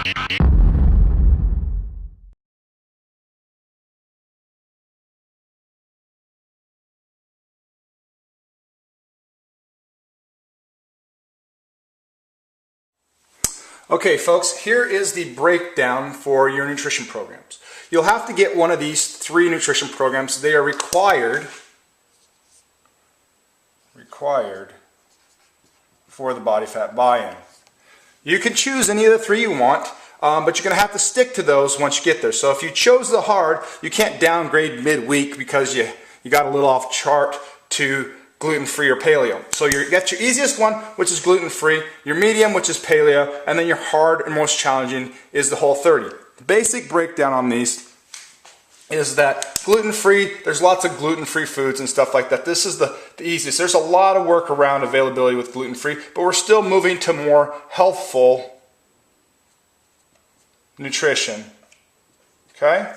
Okay folks, here is the breakdown for your nutrition programs. You'll have to get one of these 3 nutrition programs. They are required for the body fat buy-in. You can choose any of the 3 you want, but you're going to have to stick to those once you get there. So if you chose the hard, you can't downgrade midweek because you got a little off chart to gluten-free or paleo. So you get your easiest one, which is gluten-free, your medium, which is paleo, and then your hard and most challenging is the Whole30. The basic breakdown on these is that gluten-free, there's lots of gluten-free foods and stuff like that. This is the easiest. There's a lot of workaround availability with gluten-free, but we're still moving to more healthful nutrition. Okay?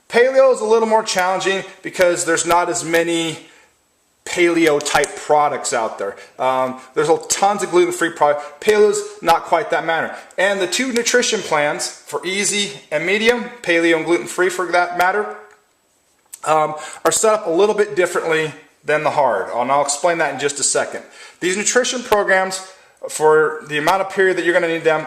Paleo is a little more challenging because there's not as many paleo type products out there. There's tons of gluten-free products. Paleo's not quite that matter. And the 2 nutrition plans for easy and medium, paleo and gluten-free for that matter, are set up a little bit differently than the hard. And I'll explain that in just a second. These nutrition programs, for the amount of period that you're going to need them,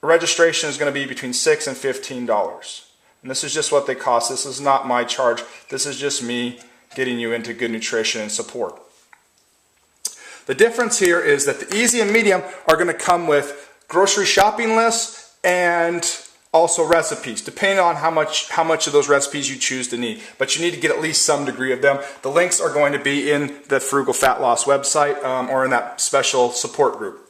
registration is going to be between $6 and $15. And this is just what they cost. This is not my charge. This is just me getting you into good nutrition and support. The difference here is that the easy and medium are going to come with grocery shopping lists and also recipes, depending on how much of those recipes you choose to need. But you need to get at least some degree of them. The links are going to be in the Frugal Fat Loss website or in that special support group.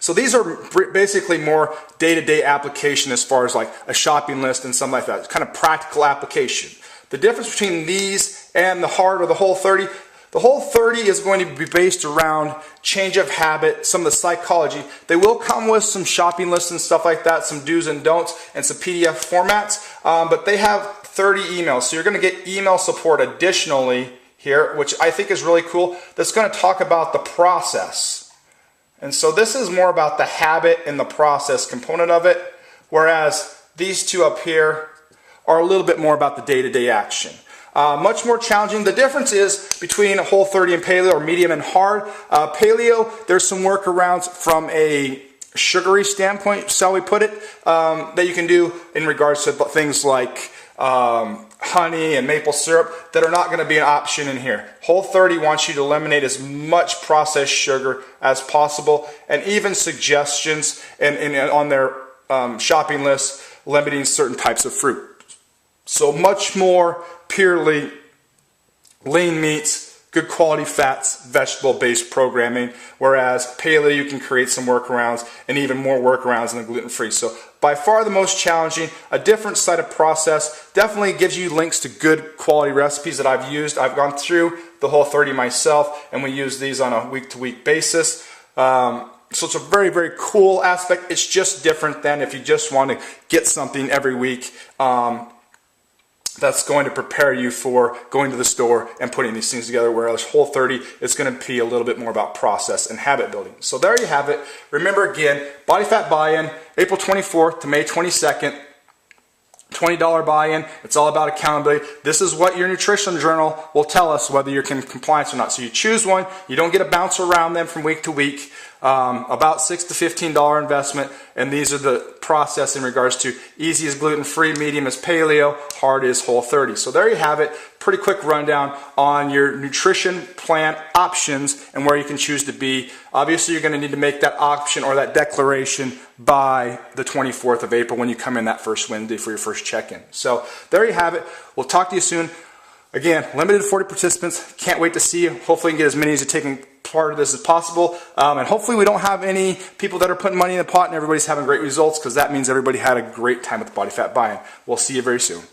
So these are basically more day-to-day application as far as like a shopping list and something like that. It's kind of practical application. The difference between these and the hard or the Whole30, the Whole30 is going to be based around change of habit, some of the psychology. They will come with some shopping lists and stuff like that, some do's and don'ts, and some PDF formats, but they have 30 emails. So you're going to get email support additionally here, which I think is really cool. That's going to talk about the process. And so this is more about the habit and the process component of it, whereas these 2 up here are a little bit more about the day-to-day action. Much more challenging. The difference is between Whole30 and paleo, or medium and hard. Paleo, there's some workarounds from a sugary standpoint, shall we put it, that you can do in regards to things like honey and maple syrup that are not going to be an option in here. Whole30 wants you to eliminate as much processed sugar as possible, and even suggestions on their shopping list limiting certain types of fruit. So much more purely lean meats, good quality fats, vegetable-based programming, whereas paleo you can create some workarounds and even more workarounds in the gluten-free. So by far the most challenging, a different side of process, definitely gives you links to good quality recipes that I've used. I've gone through the Whole30 myself, and we use these on a week-to-week basis. So it's a very, very cool aspect. It's just different than if you just want to get something every week. That's going to prepare you for going to the store and putting these things together, whereas Whole30 is going to be a little bit more about process and habit building. So there you have it. Remember again, body fat buy-in, April 24th to May 22nd, $20 buy-in. It's all about accountability. This is what your nutrition journal will tell us whether you're in compliance or not. So you choose one. You don't get to bounce around them from week to week. About $6 to $15 investment, and these are the process in regards to easy is gluten-free, medium is paleo, hard is Whole30. So there you have it. Pretty quick rundown on your nutrition plan options and where you can choose to be. Obviously, you're going to need to make that option or that declaration by the 24th of April when you come in that first Wednesday for your first check-in. So there you have it. We'll talk to you soon. Again, limited to 40 participants. Can't wait to see you. Hopefully, you can get as many as you're taking part of this as possible. And hopefully, we don't have any people that are putting money in the pot and everybody's having great results, because that means everybody had a great time with the body fat buy-in. We'll see you very soon.